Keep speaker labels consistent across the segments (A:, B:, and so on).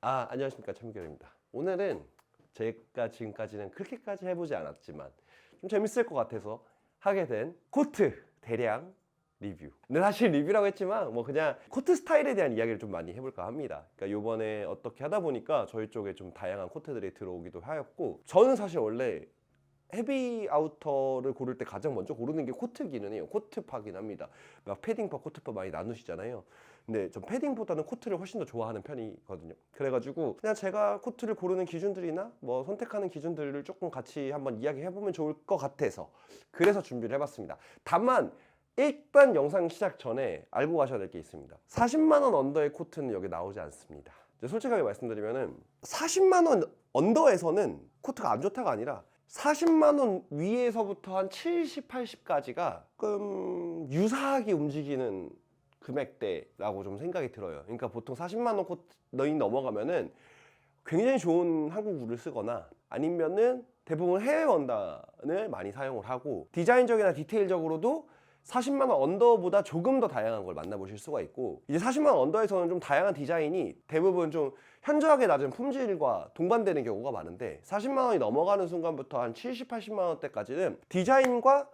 A: 안녕하십니까, 참결입니다. 오늘은 제가 지금까지는 그렇게까지 해보지 않았지만 좀 재밌을 것 같아서 하게 된 코트 대량 리뷰. 근데 사실 리뷰라고 했지만 뭐 그냥 코트 스타일에 대한 이야기를 좀 많이 해볼까 합니다. 그러니까 요번에 어떻게 하다 보니까 저희 쪽에 좀 다양한 코트들이 들어오기도 하였고, 저는 사실 원래 헤비 아우터를 고를 때 가장 먼저 고르는 게 코트기는 해요. 코트파긴 합니다. 막 패딩파, 코트파 많이 나누시잖아요. 근데 전 패딩보다는 코트를 훨씬 더 좋아하는 편이거든요. 그래가지고 그냥 제가 코트를 고르는 기준들이나 뭐 선택하는 기준들을 조금 같이 한번 이야기해보면 좋을 것 같아서 그래서 준비를 해봤습니다. 다만 일단 영상 시작 전에 알고 가셔야 될 게 있습니다. 40만 원 언더의 코트는 여기 나오지 않습니다. 솔직하게 말씀드리면은 40만 원 언더에서는 코트가 안 좋다가 아니라 40만 원 위에서부터 한 70, 80까지가 조금 유사하게 움직이는 금액대라고 좀 생각이 들어요. 그러니까 보통 40만 원 코트이 넘어가면은 굉장히 좋은 한국우를 쓰거나 아니면은 대부분 해외 원단을 많이 사용을 하고, 디자인적이나 디테일적으로도 40만 원 언더보다 조금 더 다양한 걸 만나보실 수가 있고, 이제 40만 원 언더에서는 좀 다양한 디자인이 대부분 좀 현저하게 낮은 품질과 동반되는 경우가 많은데, 40만 원이 넘어가는 순간부터 한 70, 80만 원대까지는 디자인과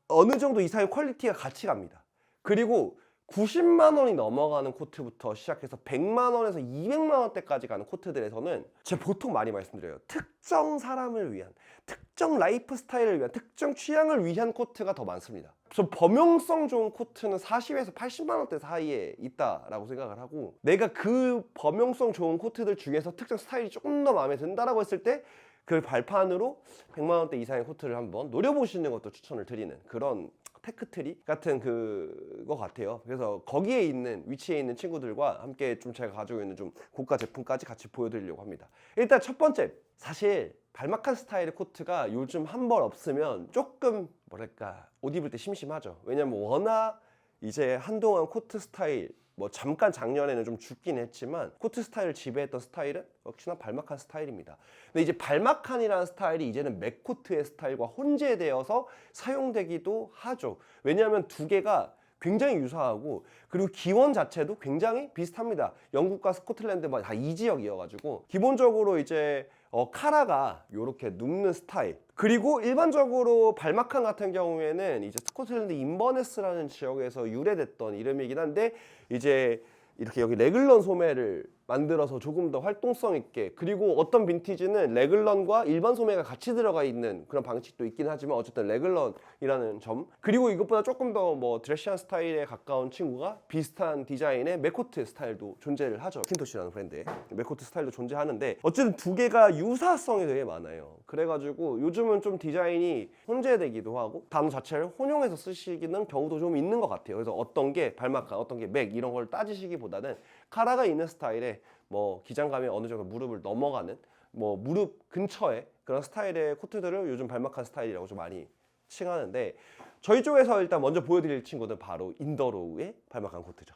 A: 어느 정도 이상의 퀄리티가 같이 갑니다. 그리고 90만 원이 넘어가는 코트부터 시작해서 100만 원에서 200만 원대까지 가는 코트들에서는 제가 보통 많이 말씀드려요. 특정 사람을 위한, 특정 라이프 스타일을 위한, 특정 취향을 위한 코트가 더 많습니다. 저 범용성 좋은 코트는 40에서 80만 원대 사이에 있다라고 생각을 하고, 내가 그 범용성 좋은 코트들 중에서 특정 스타일이 조금 더 마음에 든다라고 했을 때 그 발판으로 100만 원대 이상의 코트를 한번 노려보시는 것도 추천을 드리는 그런 테크트리 같은 그거 같아요. 그래서 거기에 있는, 위치에 있는 친구들과 함께 좀 제가 가지고 있는 좀 고가 제품까지 같이 보여드리려고 합니다. 일단 첫 번째, 사실 발막한 스타일의 코트가 요즘 한 벌 없으면 조금 뭐랄까 옷 입을 때 심심하죠. 왜냐면 워낙 이제 한동안 코트 스타일, 뭐 잠깐 작년에는 좀 죽긴 했지만 코트 스타일을 지배했던 스타일은 역시나 발막한 스타일입니다. 근데 이제 발막한이라는 스타일이 이제는 맥코트의 스타일과 혼재되어서 사용되기도 하죠. 왜냐하면 두 개가 굉장히 유사하고, 그리고 기원 자체도 굉장히 비슷합니다. 영국과 스코틀랜드 다 이 지역이어가지고 기본적으로 이제 카라가 이렇게 눕는 스타일, 그리고 일반적으로 발막한 같은 경우에는 이제 스코틀랜드 인버네스라는 지역에서 유래됐던 이름이긴 한데, 이제 이렇게 여기 레글런 소매를 만들어서 조금 더 활동성 있게, 그리고 어떤 빈티지는 레글런과 일반 소매가 같이 들어가 있는 그런 방식도 있긴 하지만 어쨌든 레글런이라는 점, 그리고 이것보다 조금 더 뭐 드레시한 스타일에 가까운 친구가 비슷한 디자인의 맥코트 스타일도 존재를 하죠. 킨토시라는 브랜드의 맥코트 스타일도 존재하는데, 어쨌든 두 개가 유사성이 되게 많아요. 그래가지고 요즘은 좀 디자인이 혼재되기도 하고 단어 자체를 혼용해서 쓰시는 경우도 좀 있는 것 같아요. 그래서 어떤 게 발막한, 어떤 게 맥, 이런 걸 따지시기보다는 카라가 있는 스타일에 뭐 기장감이 어느 정도 무릎을 넘어가는, 뭐 무릎 근처에 그런 스타일의 코트들을 요즘 발막한 스타일이라고 좀 많이 칭하는데, 저희 쪽에서 일단 먼저 보여드릴 친구는 바로 인더로우의 발막한 코트죠.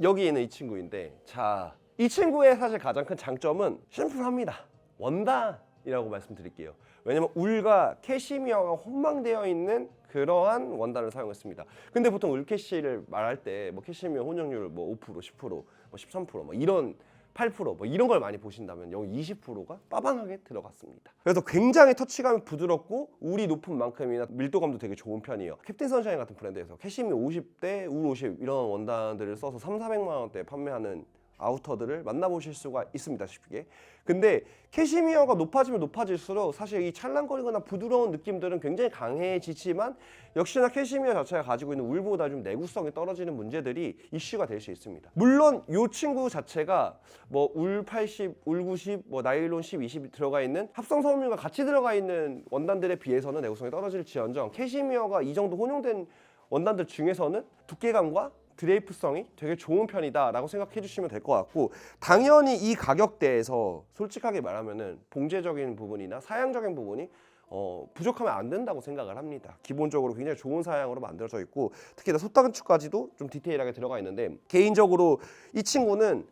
A: 여기 있는 이 친구인데, 자, 이 친구의 사실 가장 큰 장점은 심플합니다. 원단이라고 말씀드릴게요. 왜냐면 울과 캐시미어가 혼방되어 있는 그러한 원단을 사용했습니다. 근데 보통 울 캐시를 말할 때 뭐 캐시미어 혼용률 뭐 5%, 10%, 뭐 13%, 뭐 이런 8%, 뭐 이런 걸 많이 보신다면 여기 20%가 빠방하게 들어갔습니다. 그래서 굉장히 터치감이 부드럽고 울이 높은 만큼이나 밀도감도 되게 좋은 편이에요. 캡틴 선샤인 같은 브랜드에서 캐시미어 50대 울 50 이런 원단들을 써서 300~400만 원대에 판매하는 아우터들을 만나보실 수가 있습니다, 쉽게. 근데 캐시미어가 높아지면 높아질수록 사실 이 찰랑거리거나 부드러운 느낌들은 굉장히 강해지지만, 역시나 캐시미어 자체가 가지고 있는 울보다 좀 내구성이 떨어지는 문제들이 이슈가 될 수 있습니다. 물론 이 친구 자체가 뭐 울 80, 울 90, 뭐 나일론 10, 20이 들어가 있는 합성 섬유가 같이 들어가 있는 원단들에 비해서는 내구성이 떨어질지언정, 캐시미어가 이 정도 혼용된 원단들 중에서는 두께감과 드레이프성이 되게 좋은 편이다 라고 생각해 주시면 될 것 같고, 당연히 이 가격대에서 솔직하게 말하면은 봉제적인 부분이나 사양적인 부분이 부족하면 안 된다고 생각을 합니다. 기본적으로 굉장히 좋은 사양으로 만들어져 있고, 특히나 솥단축까지도 좀 디테일하게 들어가 있는데, 개인적으로 이 친구는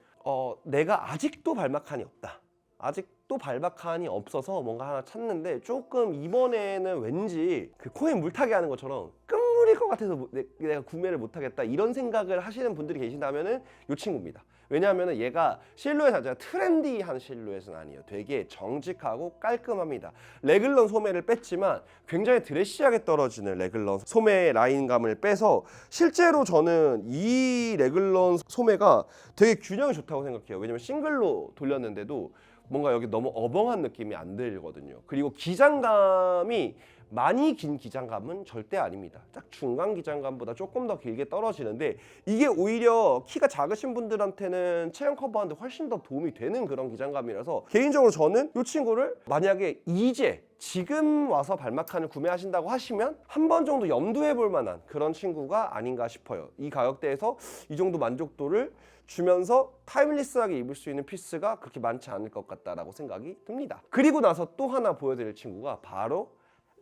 A: 내가 아직도 발막한이 없다, 아직도 발막한이 없어서 뭔가 하나 찾는데 조금 이번에는 왠지 그 코에 물타기 하는 것처럼 끝물일 것 같아서 내가 구매를 못하겠다, 이런 생각을 하시는 분들이 계신다면은 이 친구입니다. 왜냐하면 얘가 실루엣 자체가 트렌디한 실루엣은 아니에요. 되게 정직하고 깔끔합니다. 레글런 소매를 뺐지만 굉장히 드레시하게 떨어지는 레글런 소매 라인감을 빼서 실제로 저는 이 레글런 소매가 되게 균형이 좋다고 생각해요. 왜냐면 싱글로 돌렸는데도 뭔가 여기 너무 어벙한 느낌이 안 들거든요. 그리고 기장감이 많이 긴 기장감은 절대 아닙니다. 딱 중간 기장감보다 조금 더 길게 떨어지는데 이게 오히려 키가 작으신 분들한테는 체형 커버하는데 훨씬 더 도움이 되는 그런 기장감이라서 개인적으로 저는 이 친구를 만약에 이제 지금 와서 발막칸을 구매하신다고 하시면 한 번 정도 염두해 볼 만한 그런 친구가 아닌가 싶어요. 이 가격대에서 이 정도 만족도를 주면서 타임리스하게 입을 수 있는 피스가 그렇게 많지 않을 것 같다라고 생각이 듭니다. 그리고 나서 또 하나 보여드릴 친구가 바로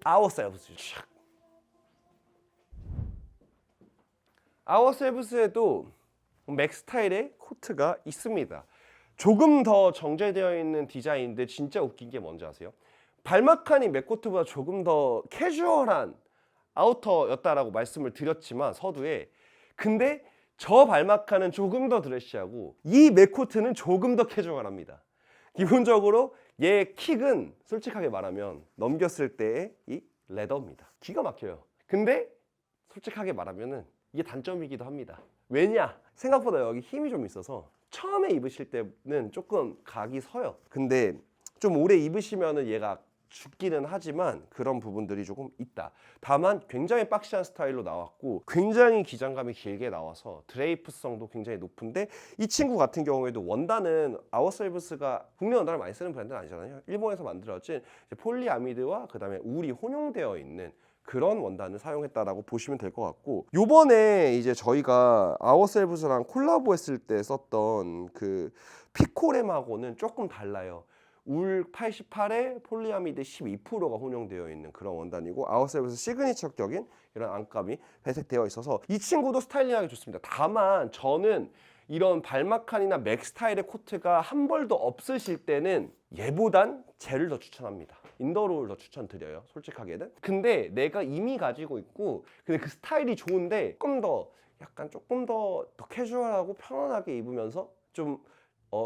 A: 아워셀브스. 아워셀브스에도 맥 스타일의 코트가 있습니다. 조금 더 정제되어 있는 디자인인데 진짜 웃긴 게 뭔지 아세요? 발막칸이 맥 코트보다 조금 더 캐주얼한 아우터였다라고 말씀을 드렸지만 서두에 근데 저 발막칸은 조금 더 드레시하고 이 맥 코트는 조금 더 캐주얼합니다. 기본적으로 얘 킥은 솔직하게 말하면 넘겼을 때의 이 레더입니다. 기가 막혀요. 근데 솔직하게 말하면은 이게 단점이기도 합니다. 왜냐? 생각보다 여기 힘이 좀 있어서 처음에 입으실 때는 조금 각이 서요. 근데 좀 오래 입으시면은 얘가 죽기는 하지만 그런 부분들이 조금 있다. 다만 굉장히 박시한 스타일로 나왔고 굉장히 기장감이 길게 나와서 드레이프성도 굉장히 높은데 이 친구 같은 경우에도 원단은 아워셀브스가 국내 원단을 많이 쓰는 브랜드는 아니잖아요. 일본에서 만들어진 폴리아미드와 그다음에 울이 혼용되어 있는 그런 원단을 사용했다라고 보시면 될 것 같고 요번에 이제 저희가 아워셀브스랑 콜라보했을 때 썼던 그 피코렘하고는 조금 달라요. 울 88에 폴리아미드 12%가 혼용되어 있는 그런 원단이고 아웃셀브스 시그니처격인 이런 안감이 배색되어 있어서 이 친구도 스타일링하기 좋습니다. 다만 저는 이런 발막칸이나 맥 스타일의 코트가 한 벌도 없으실 때는 얘보단 쟤를 더 추천합니다. 인더롤을 더 추천드려요. 솔직하게는. 근데 내가 이미 가지고 있고 근데 그 스타일이 좋은데 조금 더 캐주얼하고 편안하게 입으면서 좀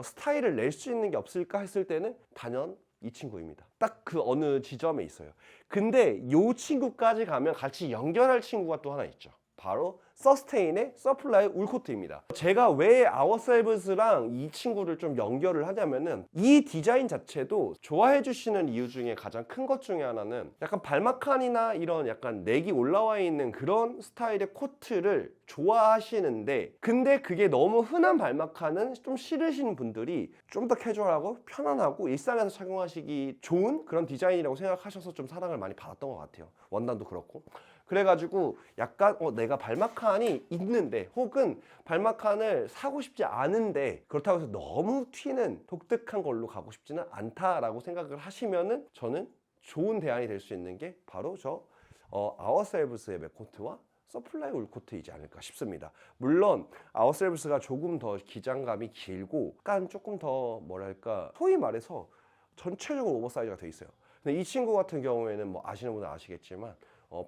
A: 스타일을 낼 수 있는 게 없을까 했을 때는 단연 이 친구입니다. 딱 그 어느 지점에 있어요. 근데 이 친구까지 가면 같이 연결할 친구가 또 하나 있죠. 바로 서스테인의 서플라이 울코트입니다. 제가 왜 아워셀브스랑 이 친구를 좀 연결을 하냐면은 이 디자인 자체도 좋아해 주시는 이유 중에 가장 큰 것 중에 하나는 약간 발막칸이나 이런 약간 넥이 올라와 있는 그런 스타일의 코트를 좋아하시는데 근데 그게 너무 흔한 발막칸은 좀 싫으신 분들이 좀 더 캐주얼하고 편안하고 일상에서 착용하시기 좋은 그런 디자인이라고 생각하셔서 좀 사랑을 많이 받았던 것 같아요. 원단도 그렇고. 그래가지고 약간 내가 발막칸이 있는데 혹은 발막칸을 사고 싶지 않은데 그렇다고 해서 너무 튀는 독특한 걸로 가고 싶지는 않다라고 생각을 하시면은 저는 좋은 대안이 될 수 있는 게 바로 저 아워셀브스의 맥코트와 서플라이 울코트이지 않을까 싶습니다. 물론 아워셀브스가 조금 더 기장감이 길고 약간 조금 더 뭐랄까 소위 말해서 전체적으로 오버사이즈가 돼 있어요. 근데 이 친구 같은 경우에는 뭐 아시는 분은 아시겠지만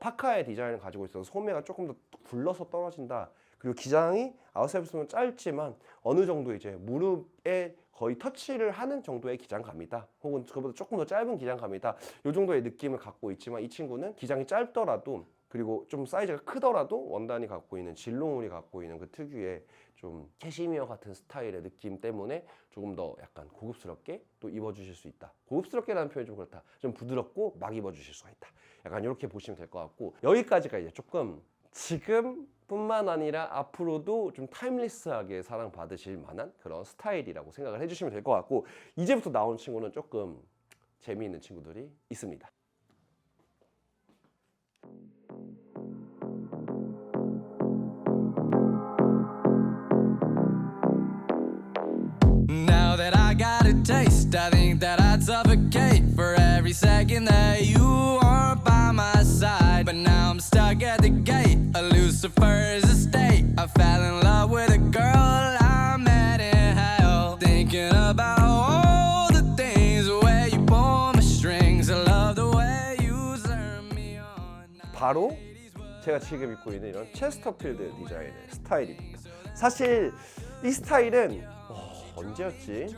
A: 파카의 디자인을 가지고 있어서 소매가 조금 더 굴러서 떨어진다. 그리고 기장이 아웃셀브스는 짧지만 어느 정도 이제 무릎에 거의 터치를 하는 정도의 기장감이다. 혹은 그보다 조금 더 짧은 기장감이다. 이 정도의 느낌을 갖고 있지만 이 친구는 기장이 짧더라도 그리고 좀 사이즈가 크더라도 원단이 갖고 있는 진롱울이 갖고 있는 그 특유의 좀 캐시미어 같은 스타일의 느낌 때문에 조금 더 약간 고급스럽게 또 입어주실 수 있다. 고급스럽게라는 표현이 좀 그렇다. 좀 부드럽고 막 입어주실 수가 있다. 약간 이렇게 보시면 될 것 같고 여기까지가 이제 조금 지금뿐만 아니라 앞으로도 좀 타임리스하게 사랑받으실 만한 그런 스타일이라고 생각을 해주시면 될 것 같고 이제부터 나온 친구는 조금 재미있는 친구들이 있습니다.
B: Now that I got a taste, I think that I'd suffocate for every second that you aren't by my side. But now I'm stuck at the gate, a Lucifer's estate. I fell in love with a girl I met in hell. Thinking about all the things, the way you pull my strings. I love the way you turn me on.
A: 바로 제가 지금 입고 있는 이런 체스터필드 디자인의 스타일입니다. 사실 이 스타일은 언제였지?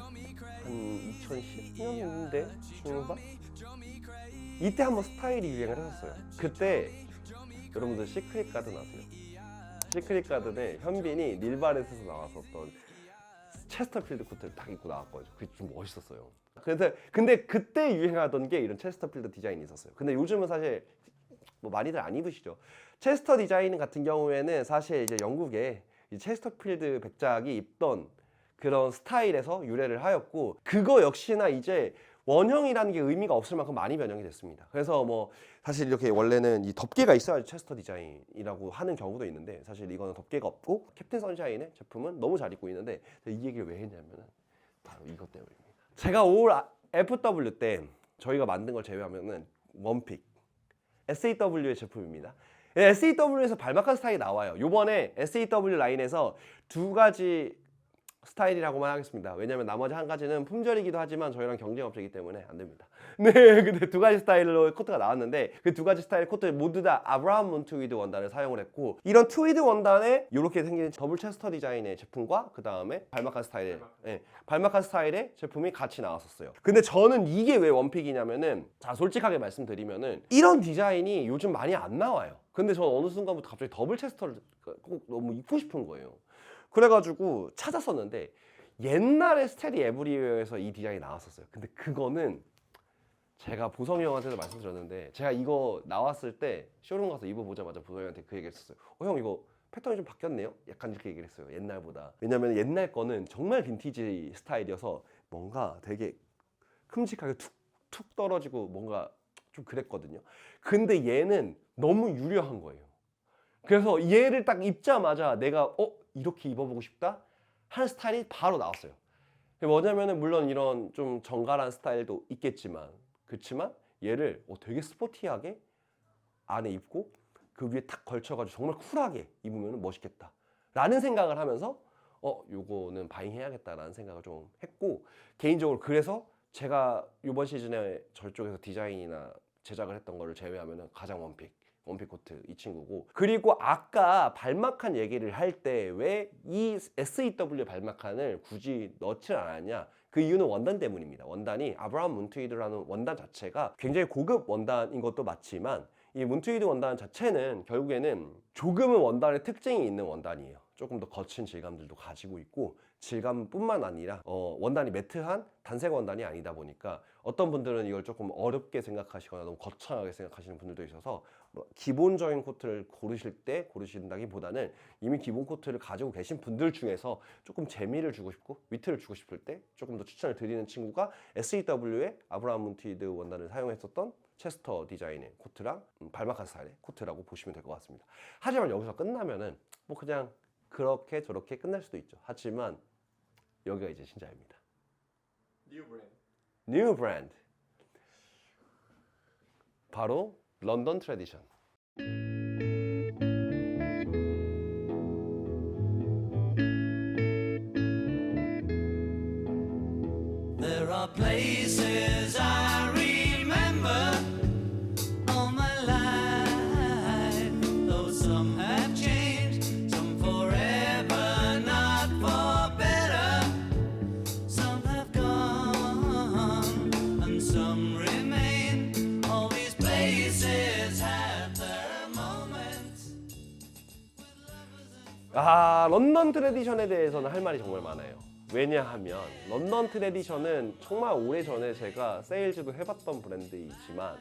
A: 한 2010년대 중반? 이때 한번 스타일이 유행을 했었어요. 그때 여러분들 시크릿 가든 아세요? 시크릿 가든에 현빈이 닐바렛에서 나왔었던 체스터필드 코트를 딱 입고 나왔거든요. 그게 좀 멋있었어요. 근데 그때 유행하던 게 이런 체스터필드 디자인이 있었어요. 근데 요즘은 사실 뭐 많이들 안 입으시죠. 체스터 디자인 같은 경우에는 사실 이제 영국에 이 체스터필드 백작이 입던 그런 스타일에서 유래를 하였고, 그거 역시나 이제 원형이라는 게 의미가 없을 만큼 많이 변형이 됐습니다. 그래서 뭐 사실 이렇게 원래는 이 덮개가 있어야 체스터 디자인이라고 하는 경우도 있는데, 사실 이거는 덮개가 없고 캡틴 선샤인의 제품은 너무 잘 입고 있는데, 이 얘기를 왜 했냐면은 바로 이것 때문입니다. 제가 올 FW 때 저희가 만든 걸 제외하면은 원픽 SAW의 제품입니다. SAW에서 발막한 스타일이 나와요. 요번에 SAW 라인에서 두 가지 스타일이라고만 하겠습니다. 왜냐면 나머지 한 가지는 품절이기도 하지만 저희랑 경쟁 업체이기 때문에 안 됩니다. 네, 근데 두 가지 스타일로 코트가 나왔는데, 그 두 가지 스타일 코트 모두 다 아브라함 문트위드 원단을 사용을 했고, 이런 트위드 원단에 이렇게 생긴 더블 체스터 디자인의 제품과 그 다음에 발막한 스타일의 발막한 스타일의 제품이 같이 나왔었어요. 근데 저는 이게 왜 원픽이냐면은, 자 솔직하게 말씀드리면은 이런 디자인이 요즘 많이 안 나와요. 근데 저는 어느 순간부터 갑자기 더블 체스터를 꼭 너무 입고 싶은 거예요. 그래가지고 찾았었는데 옛날에 스테디 에브리웨어에서 이 디자인이 나왔었어요. 근데 그거는 제가 보성이 형한테도 말씀드렸는데, 제가 이거 나왔을 때 쇼룸 가서 입어보자마자 보성이 형한테 그 얘기 했었어요. 형 이거 패턴이 좀 바뀌었네요? 약간 이렇게 얘기를 했어요. 옛날보다. 왜냐면 옛날 거는 정말 빈티지 스타일이어서 뭔가 되게 큼직하게 툭툭 떨어지고 뭔가 좀 그랬거든요. 근데 얘는 너무 유려한 거예요. 그래서 얘를 딱 입자마자 내가 이렇게 입어보고 싶다 하는 스타일이 바로 나왔어요. 뭐냐면은 물론 이런 좀 정갈한 스타일도 있겠지만, 그렇지만 얘를 되게 스포티하게 안에 입고 그 위에 탁 걸쳐가지고 정말 쿨하게 입으면 멋있겠다 라는 생각을 하면서 요거는 바잉해야겠다라는 생각을 좀 했고, 개인적으로 그래서 제가 이번 시즌에 저쪽에서 디자인이나 제작을 했던 거를 제외하면 가장 원픽 코트 이 친구고, 그리고 아까 발막한 얘기를 할 때 왜 이 SAW 발막한을 굳이 넣지 않았냐, 그 이유는 원단 때문입니다. 원단이 아브라함 문트위드라는 원단 자체가 굉장히 고급 원단인 것도 맞지만, 이 문트위드 원단 자체는 결국에는 조금은 원단의 특징이 있는 원단이에요. 조금 더 거친 질감들도 가지고 있고, 질감뿐만 아니라 원단이 매트한 단색 원단이 아니다 보니까 어떤 분들은 이걸 조금 어렵게 생각하시거나 너무 거창하게 생각하시는 분들도 있어서 기본적인 코트를 고르신다기보다는 이미 기본 코트를 가지고 계신 분들 중에서 조금 재미를 주고 싶고 위트를 주고 싶을 때 조금 더 추천을 드리는 친구가 SAW의 아브라함 문트위드 원단을 사용했었던 체스터 디자인의 코트랑 발막한 스타일의 코트라고 보시면 될 것 같습니다. 하지만 여기서 끝나면은 뭐 그냥 그렇게 저렇게 끝날 수도 있죠. 하지만 여기가 이제 진짜입니다. 뉴 브랜드. 바로 런던 트래디션.
B: There are places I remember all my life, though some have changed, some forever, not for better. Some have gone and some remain. All these places have their moments.
A: 런던 트래디션에 대해서는 할 말이 정말 많아요. 왜냐하면 런던 트래디션은 정말 오래전에 제가 세일즈도 해봤던 브랜드이지만,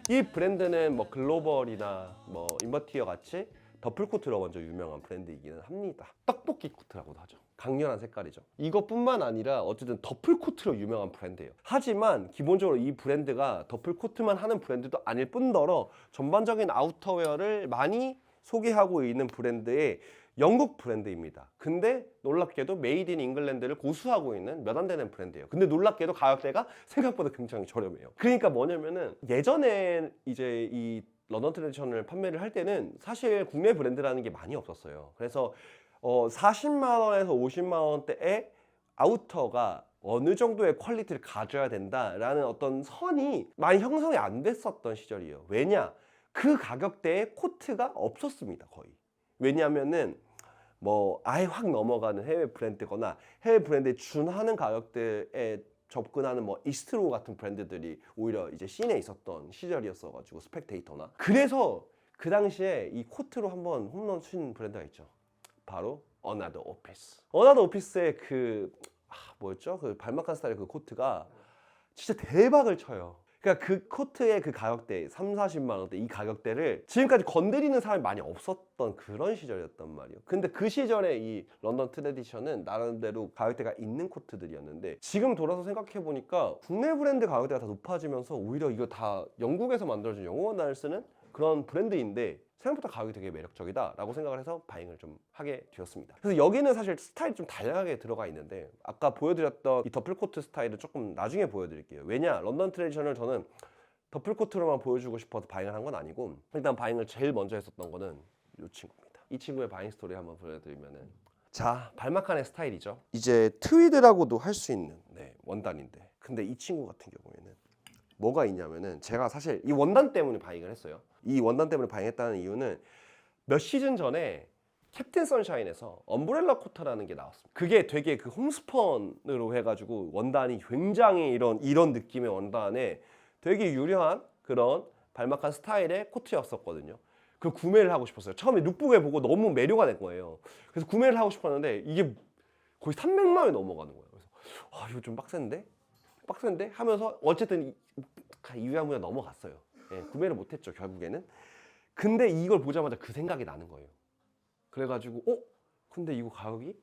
A: 이 브랜드는 뭐 글로벌이나 뭐 인버티어 같이 더플코트로 먼저 유명한 브랜드이기는 합니다. 떡볶이 코트라고도 하죠. 강렬한 색깔이죠. 이것뿐만 아니라 어쨌든 더플코트로 유명한 브랜드예요. 하지만 기본적으로 이 브랜드가 더플코트만 하는 브랜드도 아닐 뿐더러 전반적인 아우터웨어를 많이 소개하고 있는 브랜드의 영국 브랜드입니다. 근데 놀랍게도 메이드 인 잉글랜드를 고수하고 있는 몇 안 되는 브랜드예요. 근데 놀랍게도 가격대가 생각보다 굉장히 저렴해요. 그러니까 뭐냐면은 예전에 이제 이 런던 트래디션을 판매를 할 때는 사실 국내 브랜드라는 게 많이 없었어요. 그래서 40만 원에서 50만 원대의 아우터가 어느 정도의 퀄리티를 가져야 된다라는 어떤 선이 많이 형성이 안 됐었던 시절이에요. 왜냐? 그 가격대에 코트가 없었습니다, 거의. 왜냐하면은 뭐 아예 확 넘어가는 해외 브랜드거나 해외 브랜드에 준하는 가격대에 접근하는 뭐 이스트로 같은 브랜드들이 오히려 이제 씬에 있었던 시절이었어가지고 스펙테이터나 그래서 그 당시에 이 코트로 한번 홈런 친 브랜드가 있죠. 바로 어나더 오피스. 어나더 오피스의 그 뭐였죠? 그 발막한 스타일의 그 코트가 진짜 대박을 쳐요. 그러니까 그 코트의 그 가격대 30-40만 원대 이 가격대를 지금까지 건드리는 사람이 많이 없었던 그런 시절이었단 말이에요. 근데 그 시절에 이 런던 트레디션은 나름대로 가격대가 있는 코트들이었는데 지금 돌아서 생각해 보니까 국내 브랜드 가격대가 다 높아지면서 오히려 이거 다 영국에서 만들어진 영어 원단을 쓰는 그런 브랜드인데 생각보다 가격이 되게 매력적이다 라고 생각을 해서 바잉을 좀 하게 되었습니다. 그래서 여기는 사실 스타일이 좀 다양하게 들어가 있는데 아까 보여드렸던 이 더플코트 스타일은 조금 나중에 보여드릴게요. 왜냐? 런던 트레디션을 저는 더플코트로만 보여주고 싶어서 바잉을 한 건 아니고 일단 바잉을 제일 먼저 했었던 거는 이 친구입니다. 이 친구의 바잉 스토리 한번 보여드리면은 자, 발막한의 스타일이죠. 이제 트위드라고도 할 수 있는 원단인데 근데 이 친구 같은 경우에는 뭐가 있냐면은 제가 사실 이 원단 때문에 바잉을 했어요. 이 원단 때문에 바잉했다는 이유는 몇 시즌 전에 캡틴 선샤인에서 엄브렐라 코트라는 게 나왔습니다. 그게 되게 그 홈스펀으로 해가지고 원단이 굉장히 이런 느낌의 원단에 되게 유려한 그런 발막한 스타일의 코트였었거든요. 그 구매를 하고 싶었어요. 처음에 룩북에 보고 너무 매료가 된 거예요. 그래서 구매를 하고 싶었는데 이게 거의 300만 원이 넘어가는 거예요. 그래서 이거 좀 빡센데 하면서 어쨌든 이유야무야 넘어갔어요. 예, 구매를 못했죠 결국에는. 근데 이걸 보자마자 그 생각이 나는 거예요. 그래가지고 근데 이거 가격이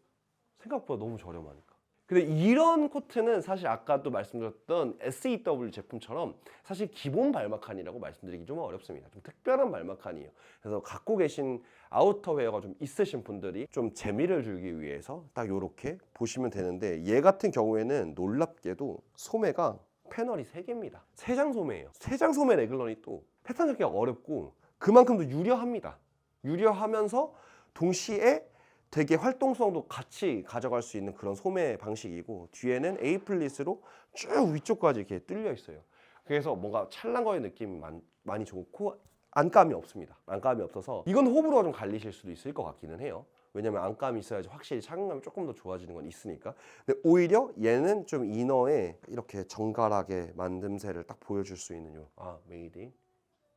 A: 생각보다 너무 저렴하니까. 근데 이런 코트는 사실 아까도 말씀드렸던 SEW 제품처럼 사실 기본 발막한이라고 말씀드리기 좀 어렵습니다. 좀 특별한 발막한이에요. 그래서 갖고 계신 아우터웨어가 좀 있으신 분들이 좀 재미를 주기 위해서 딱 이렇게 보시면 되는데 얘 같은 경우에는 놀랍게도 소매가 패널이 3개입니다. 3장 소매예요. 3장 소매 레글런이 또 패턴 잡기가 어렵고 그만큼도 유려합니다. 유려하면서 동시에 되게 활동성도 같이 가져갈 수 있는 그런 소매 방식이고 뒤에는 에이플릿으로 쭉 위쪽까지 이렇게 뚫려 있어요. 그래서 뭔가 찰랑거리는 느낌이 많이 좋고 안감이 없습니다. 안감이 없어서 이건 호불호가 좀 갈리실 수도 있을 것 같기는 해요. 왜냐면 안감이 있어야지 확실히 착용감이 조금 더 좋아지는 건 있으니까. 근데 오히려 얘는 좀 이너에 이렇게 정갈하게 만듦새를 딱 보여줄 수 있는 메이드 인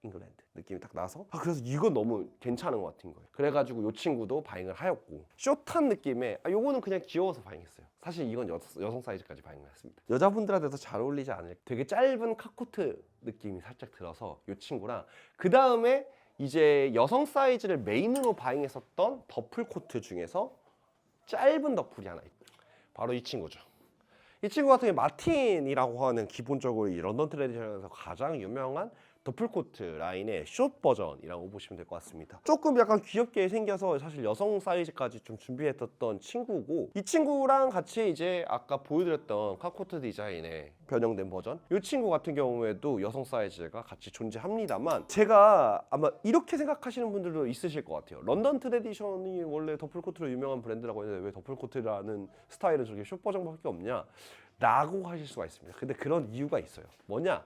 A: 잉글랜드 느낌이 딱 나서 그래서 이건 너무 괜찮은 것 같은 거예요. 그래가지고 이 친구도 바잉을 하였고 숏한 느낌의 요거는 그냥 귀여워서 바잉했어요. 사실 이건 여성 사이즈까지 바잉을 했습니다. 여자분들한테도 잘 어울리지 않을 되게 짧은 카코트 느낌이 살짝 들어서 이 친구랑 그 다음에 이제 여성 사이즈를 메인으로 바잉했었던 더플 코트 중에서 짧은 더플이 하나 있고 바로 이 친구죠. 이 친구 같은 경우 마틴이라고 하는 기본적으로 이 런던 트레디션에서 가장 유명한 더플코트 라인의 숏 버전이라고 보시면 될 것 같습니다. 조금 약간 귀엽게 생겨서 사실 여성 사이즈까지 좀 준비했었던 친구고 이 친구랑 같이 이제 아까 보여드렸던 카코트 디자인의 변형된 버전 이 친구 같은 경우에도 여성 사이즈가 같이 존재합니다만 제가 아마 이렇게 생각하시는 분들도 있으실 것 같아요. 런던 트레디션이 원래 더플코트로 유명한 브랜드라고 했는데 왜 더플코트라는 스타일은 저렇게 숏 버전밖에 없냐 라고 하실 수가 있습니다. 근데 그런 이유가 있어요. 뭐냐?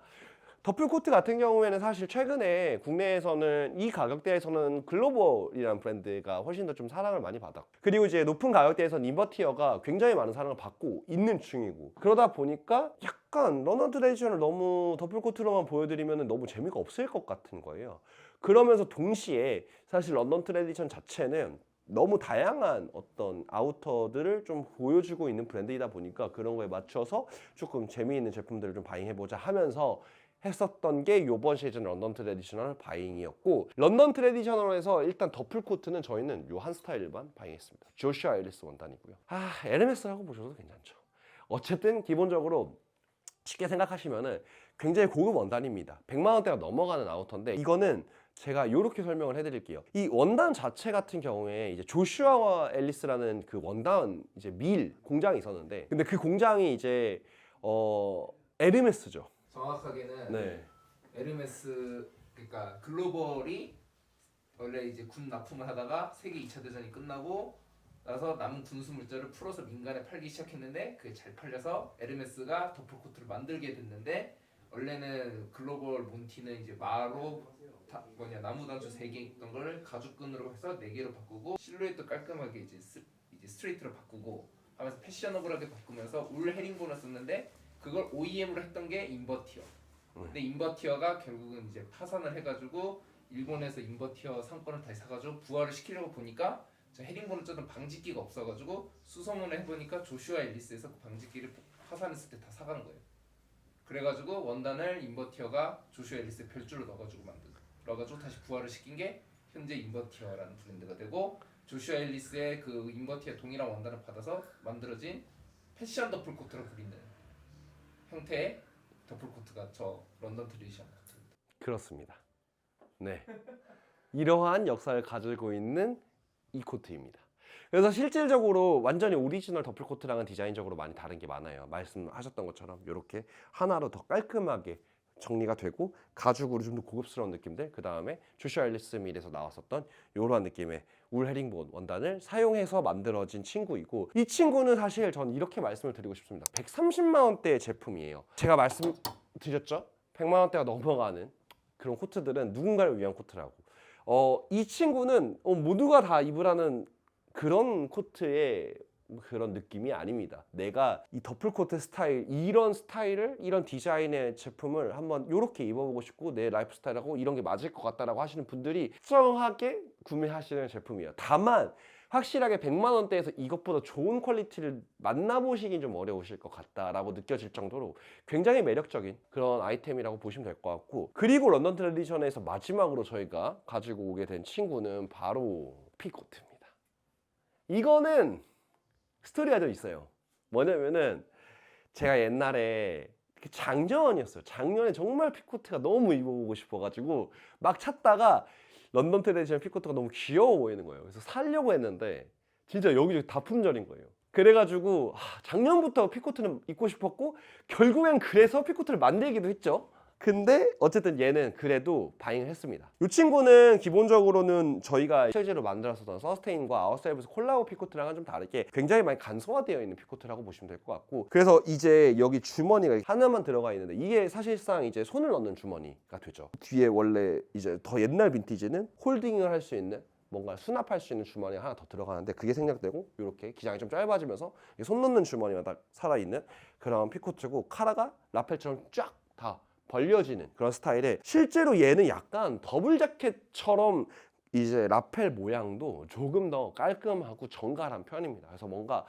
A: 더플코트 같은 경우에는 사실 최근에 국내에서는 이 가격대에서는 글로벌이라는 브랜드가 훨씬 더 좀 사랑을 많이 받았고 그리고 이제 높은 가격대에서는 인버티어가 굉장히 많은 사랑을 받고 있는 중이고 그러다 보니까 약간 런던 트레디션을 너무 더플코트로만 보여드리면 너무 재미가 없을 것 같은 거예요. 그러면서 동시에 사실 런던 트레디션 자체는 너무 다양한 어떤 아우터들을 좀 보여주고 있는 브랜드이다 보니까 그런 거에 맞춰서 조금 재미있는 제품들을 좀 바잉해보자 하면서 했었던 게 이번 시즌 런던 트레디셔널 바잉이었고 런던 트레디셔널에서 일단 더플코트는 저희는 요 한 스타일만 바잉했습니다. 조슈아 앨리스 원단이고요. LMS라고 보셔도 괜찮죠. 어쨌든 기본적으로 쉽게 생각하시면은 굉장히 고급 원단입니다. 100만 원대가 넘어가는 아우터인데 이거는 제가 이렇게 설명을 해드릴게요. 이 원단 자체 같은 경우에 이제 조슈아와 앨리스라는 그 원단 이제 밀 공장이 있었는데 근데 그 공장이 이제 에르메스죠.
C: 정확하게는 에르메스 그러니까 글로벌이 원래 이제 군 납품을 하다가 세계 2차 대전이 끝나고 나서 남은 군수 물자를 풀어서 민간에 팔기 시작했는데 그게 잘 팔려서 에르메스가 더플코트를 만들게 됐는데 원래는 글로벌 몬티는 이제 마로 나무 단추 3개 있던 걸 가죽끈으로 해서 4개로 바꾸고 실루엣도 깔끔하게 이제 스트레이트로 바꾸고 하면서 패셔너블하게 바꾸면서 울 헤링본을 썼는데 그걸 OEM으로 했던 게 인버티어. 근데 인버티어가 결국은 이제 파산을 해가지고 일본에서 인버티어 상권을 다시 사가지고 부활을 시키려고 보니까 저 헤링본을 짜던 방직기가 없어가지고 수소문을 해보니까 조슈아 앨리스에서 그 방직기를 파산했을 때 다 사간 거예요. 그래가지고 원단을 인버티어가 조슈아 앨리스에 별줄로 넣어가지고 다시 부활을 시킨 게 현재 인버티어라는 브랜드가 되고 조슈아 앨리스의 그 인버티어 동일한 원단을 받아서 만들어진 패션 더플코트로 불리는 형태의 더플코트가 저 런던 트레디션 코트입니다.
A: 그렇습니다. 네, 이러한 역사를 가지고 있는 이 코트입니다. 그래서 실질적으로 완전히 오리지널 더플 코트랑은 디자인적으로 많이 다른 게 많아요. 말씀하셨던 것처럼 이렇게 하나로 더 깔끔하게 정리가 되고 가죽으로 좀 더 고급스러운 느낌들, 그 다음에 조슈아 앨리스 밀에서 나왔었던 이러한 느낌의 울 헤링본 원단을 사용해서 만들어진 친구이고, 이 친구는 사실 전 이렇게 말씀을 드리고 싶습니다. 130만 원대의 제품이에요. 제가 말씀드렸죠? 100만 원대가 넘어가는 그런 코트들은 누군가를 위한 코트라고. 이 친구는 모두가 다 입으라는 그런 코트의 그런 느낌이 아닙니다. 내가 이 더플 코트 스타일, 이런 스타일을, 이런 디자인의 제품을 한번 이렇게 입어보고 싶고 내 라이프 스타일하고 이런 게 맞을 것 같다라고 하시는 분들이 특정하게 구매하시는 제품이에요. 다만 확실하게 100만 원대에서 이것보다 좋은 퀄리티를 만나보시긴 좀 어려우실 것 같다라고 느껴질 정도로 굉장히 매력적인 그런 아이템이라고 보시면 될 것 같고, 그리고 런던 트래디션에서 마지막으로 저희가 가지고 오게 된 친구는 바로 피코트입니다. 이거는 스토리가 좀 있어요. 뭐냐면은 제가 옛날에 작년이었어요. 작년에 정말 피코트가 너무 입어보고 싶어가지고 막 찾다가 런던 트래디션 피코트가 너무 귀여워 보이는 거예요. 그래서 사려고 했는데 진짜 여기저기 다 품절인 거예요. 그래가지고 작년부터 피코트는 입고 싶었고 결국엔 그래서 피코트를 만들기도 했죠. 근데 어쨌든 얘는 그래도 바잉을 했습니다. 이 친구는 기본적으로는 저희가 실제로 만들었었던 서스테인과 아웃사이브스 콜라보 피코트랑은 좀 다르게 굉장히 많이 간소화되어 있는 피코트라고 보시면 될 것 같고, 그래서 이제 여기 주머니가 하나만 들어가 있는데 이게 사실상 이제 손을 넣는 주머니가 되죠. 뒤에 원래 이제 더 옛날 빈티지는 홀딩을 할 수 있는, 뭔가 수납할 수 있는 주머니가 하나 더 들어가는데 그게 생략되고 이렇게 기장이 좀 짧아지면서 손 넣는 주머니가 딱 살아있는 그런 피코트고, 카라가 라펠처럼 쫙 다 벌려지는 그런 스타일에, 실제로 얘는 약간 더블 자켓처럼 이제 라펠 모양도 조금 더 깔끔하고 정갈한 편입니다. 그래서 뭔가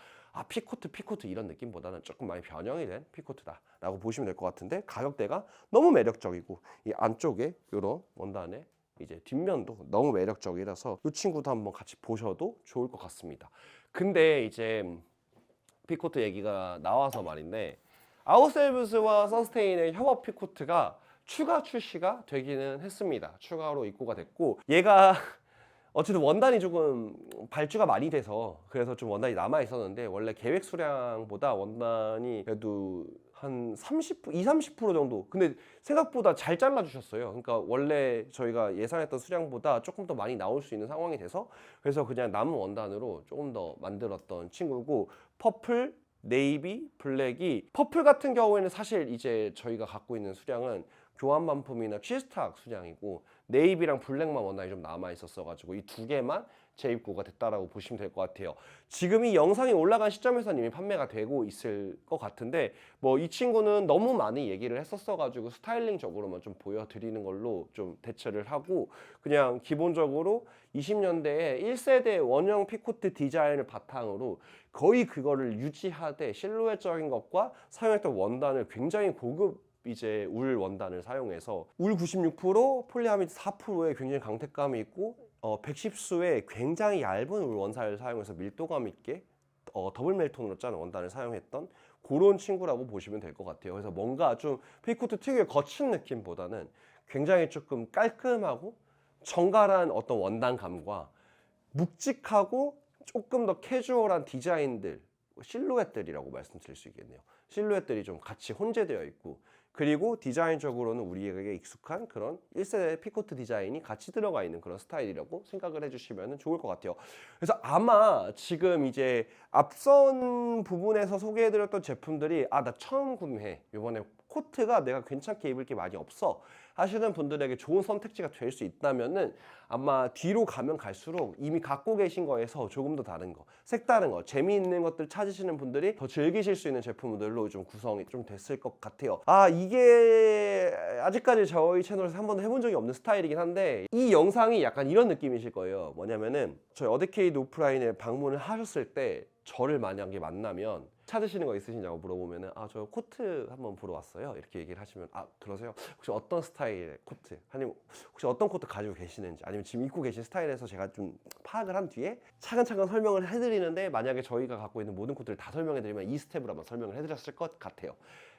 A: 피코트 이런 느낌보다는 조금 많이 변형이 된 피코트다라고 보시면 될 것 같은데, 가격대가 너무 매력적이고 이 안쪽에 이런 원단의 이제 뒷면도 너무 매력적이라서 이 친구도 한번 같이 보셔도 좋을 것 같습니다. 근데 이제 피코트 얘기가 나와서 말인데, 아웃셀브스와 서스테인의 협업 피코트가 추가 출시가 되기는 했습니다. 추가로 입고가 됐고, 얘가 어쨌든 원단이 조금 발주가 많이 돼서 그래서 좀 원단이 남아 있었는데, 원래 계획 수량보다 원단이 그래도 한 20-30% 정도, 근데 생각보다 잘 잘라주셨어요. 그러니까 원래 저희가 예상했던 수량보다 조금 더 많이 나올 수 있는 상황이 돼서, 그래서 그냥 남은 원단으로 조금 더 만들었던 친구고, 퍼플, 네이비, 블랙이, 퍼플 같은 경우에는 사실 이제 저희가 갖고 있는 수량은 교환 반품이나 취스탁 수량이고, 네이비랑 블랙만 원단이 좀 남아 있었어 가지고 이 두 개만 재입고가 됐다라고 보시면 될 것 같아요. 지금 이 영상이 올라간 시점에서는 이미 판매가 되고 있을 것 같은데, 뭐 이 친구는 너무 많이 얘기를 했었어 가지고 스타일링적으로만 좀 보여드리는 걸로 좀 대처를 하고, 그냥 기본적으로 20년대에 1세대 원형 피코트 디자인을 바탕으로 거의 그거를 유지하되 실루엣적인 것과 사용했던 원단을 굉장히 고급 이제 울 원단을 사용해서 울 96%, 폴리아미드 4%에 굉장히 강택감이 있고 110수의 굉장히 얇은 울 원사를 사용해서 밀도감 있게 더블 멜톤으로 짜는 원단을 사용했던 그런 친구라고 보시면 될 것 같아요. 그래서 뭔가 좀 피코트 특유의 거친 느낌보다는 굉장히 조금 깔끔하고 정갈한 어떤 원단감과 묵직하고 조금 더 캐주얼한 디자인들, 실루엣들이라고 말씀드릴 수 있겠네요. 실루엣들이 좀 같이 혼재되어 있고, 그리고 디자인적으로는 우리에게 익숙한 그런 1세대 피코트 디자인이 같이 들어가 있는 그런 스타일이라고 생각을 해주시면 좋을 것 같아요. 그래서 아마 지금 이제 앞선 부분에서 소개해드렸던 제품들이 나 처음 구매해, 이번에 코트가 내가 괜찮게 입을 게 많이 없어 하시는 분들에게 좋은 선택지가 될 수 있다면은, 아마 뒤로 가면 갈수록 이미 갖고 계신 거에서 조금 더 다른 거, 색다른 거, 재미있는 것들 찾으시는 분들이 더 즐기실 수 있는 제품들로 좀 구성이 좀 됐을 것 같아요. 이게 아직까지 저희 채널에서 한 번도 해본 적이 없는 스타일이긴 한데, 이 영상이 약간 이런 느낌이실 거예요. 뭐냐면은 저희 어데케이드 오프라인에 방문을 하셨을 때 저를 만약에 만나면 찾으시는 거 있으시냐고 물어보면은 저 코트 한번 보러 왔어요 이렇게 얘기를 하시면, 그러세요? 혹시 어떤 스타일의 코트, 아니면 혹시 어떤 코트 가지고 계시는지, 아니면 지금 입고 계신 스타일에서 제가 좀 파악을 한 뒤에 차근차근 설명을 해드리는데, 만약에 저희가 갖고 있는 모든 코트를 다 설명해드리면 이 스텝으로 한번 설명을 해드렸을 것 같아요.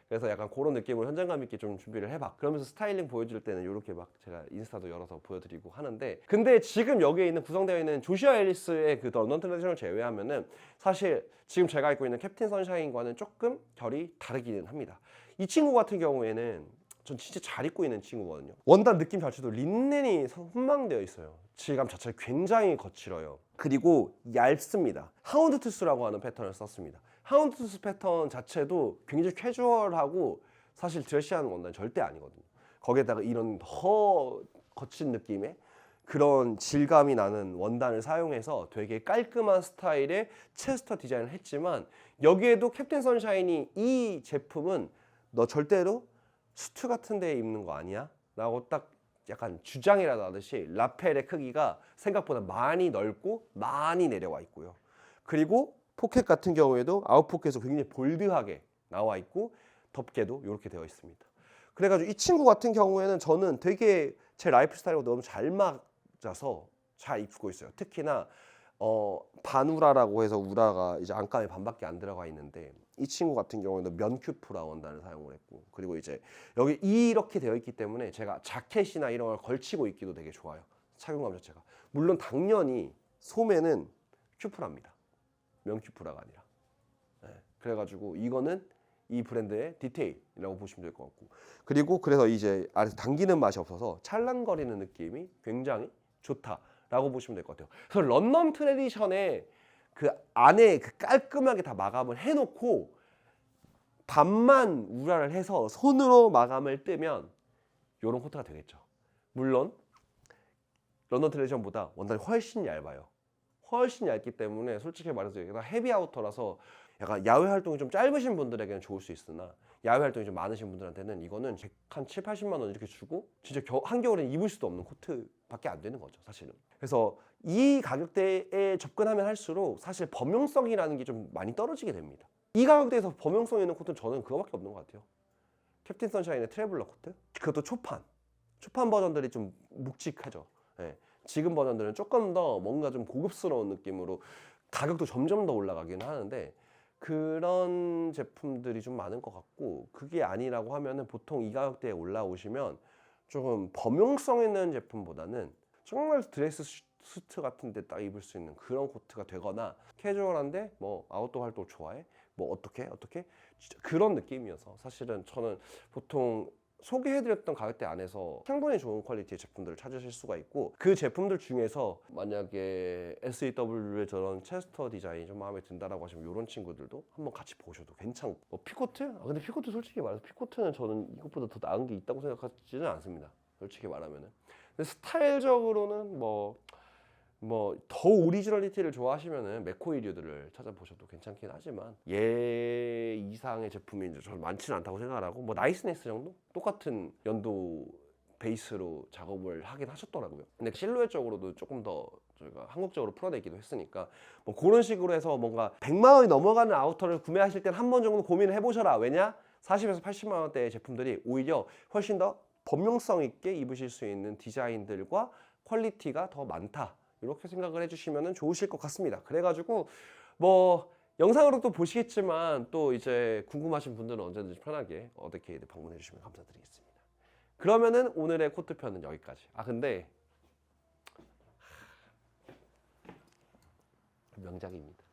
A: 그래서 약간 그런 느낌으로 현장감 있게 좀 준비를 해봐. 그러면서 스타일링 보여줄 때는 이렇게 막 제가 인스타도 열어서 보여드리고 하는데, 근데 지금 여기에 있는 구성되어 있는 조슈아 앨리스의 그 런던 트레디션을 제외하면은 사실 지금 제가 입고 있는 캡틴 선샤인과는 조금 결이 다르기는 합니다. 이 친구 같은 경우에는 전 진짜 잘 입고 있는 친구거든요. 원단 느낌 자체도 린넨이 혼방되어 있어요. 질감 자체가 굉장히 거칠어요. 그리고 얇습니다. 하운드 투스라고 하는 패턴을 썼습니다. 하운드 투스 패턴 자체도 굉장히 캐주얼하고 사실 드레시한 원단이 절대 아니거든요. 거기에다가 이런 더 거친 느낌의 그런 질감이 나는 원단을 사용해서 되게 깔끔한 스타일의 체스터 디자인을 했지만, 여기에도 캡틴 선샤인이 이 제품은 너 절대로 수트 같은 데 입는 거 아니야? 라고 딱 약간 주장이라도 하듯이 라펠의 크기가 생각보다 많이 넓고 많이 내려와 있고요. 그리고 포켓 같은 경우에도 아웃포켓에서 굉장히 볼드하게 나와 있고, 덮개도 이렇게 되어 있습니다. 그래가지고 이 친구 같은 경우에는 저는 되게 제 라이프 스타일과 너무 잘 맞아서 잘 입고 있어요. 특히나 반우라라고 해서 우라가 이제 안감에 반밖에 안 들어가 있는데, 이 친구 같은 경우에는 면큐프라 원단을 사용을 했고, 그리고 이제 여기 이렇게 되어 있기 때문에 제가 자켓이나 이런 걸 걸치고 입기도 되게 좋아요. 착용감 자체가. 물론 당연히 소매는 큐프라입니다. 면큐프라가 아니라. 그래가지고 이거는 이 브랜드의 디테일이라고 보시면 될 것 같고, 그리고 그래서 이제 안에서 당기는 맛이 없어서 찰랑거리는 느낌이 굉장히 좋다라고 보시면 될 것 같아요. 그래서 런던 트레디션의 그 안에 그 깔끔하게 다 마감을 해놓고 반만 우라를 해서 손으로 마감을 뜨면 이런 코트가 되겠죠. 물론 런던 트레디션보다 원단이 훨씬 얇아요. 훨씬 얇기 때문에 솔직히 말해서 이게 다 헤비 아우터라서 약간 야외 활동이 좀 짧으신 분들에게는 좋을 수 있으나, 야외 활동이 좀 많으신 분들한테는 이거는 한 7, 80만 원 이렇게 주고 진짜 한겨울엔 입을 수도 없는 코트밖에 안 되는 거죠, 사실은. 그래서 이 가격대에 접근하면 할수록 사실 범용성이라는 게 좀 많이 떨어지게 됩니다. 이 가격대에서 범용성 있는 코트는 저는 그거밖에 없는 것 같아요. 캡틴 선샤인의 트래블러 코트, 그것도 초판 버전들이 좀 묵직하죠. 지금 버전들은 조금 더 뭔가 좀 고급스러운 느낌으로 가격도 점점 더 올라가긴 하는데, 그런 제품들이 좀 많은 것 같고, 그게 아니라고 하면은 보통 이 가격대에 올라오시면 조금 범용성 있는 제품보다는 정말 드레스 수트 같은 데 딱 입을 수 있는 그런 코트가 되거나, 캐주얼한데 뭐 아웃도어 활동 좋아해? 뭐 어떻게 진짜 그런 느낌이어서 사실은 저는 보통 소개해드렸던 가격대 안에서 충분히 좋은 퀄리티의 제품들을 찾으실 수가 있고, 그 제품들 중에서 만약에 SEW의 저런 체스터 디자인이 좀 마음에 든다라고 하시면 이런 친구들도 한번 같이 보셔도 괜찮고, 피코트? 근데 피코트 솔직히 말해서 피코트는 저는 이것보다 더 나은 게 있다고 생각하지는 않습니다. 솔직히 말하면은. 근데 스타일적으로는 뭐 더 오리지널리티를 좋아하시면은 맥코이류들을 찾아보셔도 괜찮긴 하지만, 얘 이상의 제품이 이제 저는 많지는 않다고 생각을 하고, 뭐 나이스네스 정도? 똑같은 연도 베이스로 작업을 하긴 하셨더라고요. 근데 실루엣적으로도 조금 더 저희가 한국적으로 풀어내기도 했으니까, 뭐 그런 식으로 해서 뭔가 100만 원이 넘어가는 아우터를 구매하실 때는 한 번 정도 고민을 해보셔라. 왜냐? 40에서 80만 원대의 제품들이 오히려 훨씬 더 범용성 있게 입으실 수 있는 디자인들과 퀄리티가 더 많다, 이렇게 생각을 해주시면 좋으실 것 같습니다. 그래가지고 뭐 영상으로 또 보시겠지만, 또 이제 궁금하신 분들은 언제든지 편하게 어데케이드 방문해 주시면 감사드리겠습니다. 그러면은 오늘의 코트편은 여기까지. 근데 명작입니다.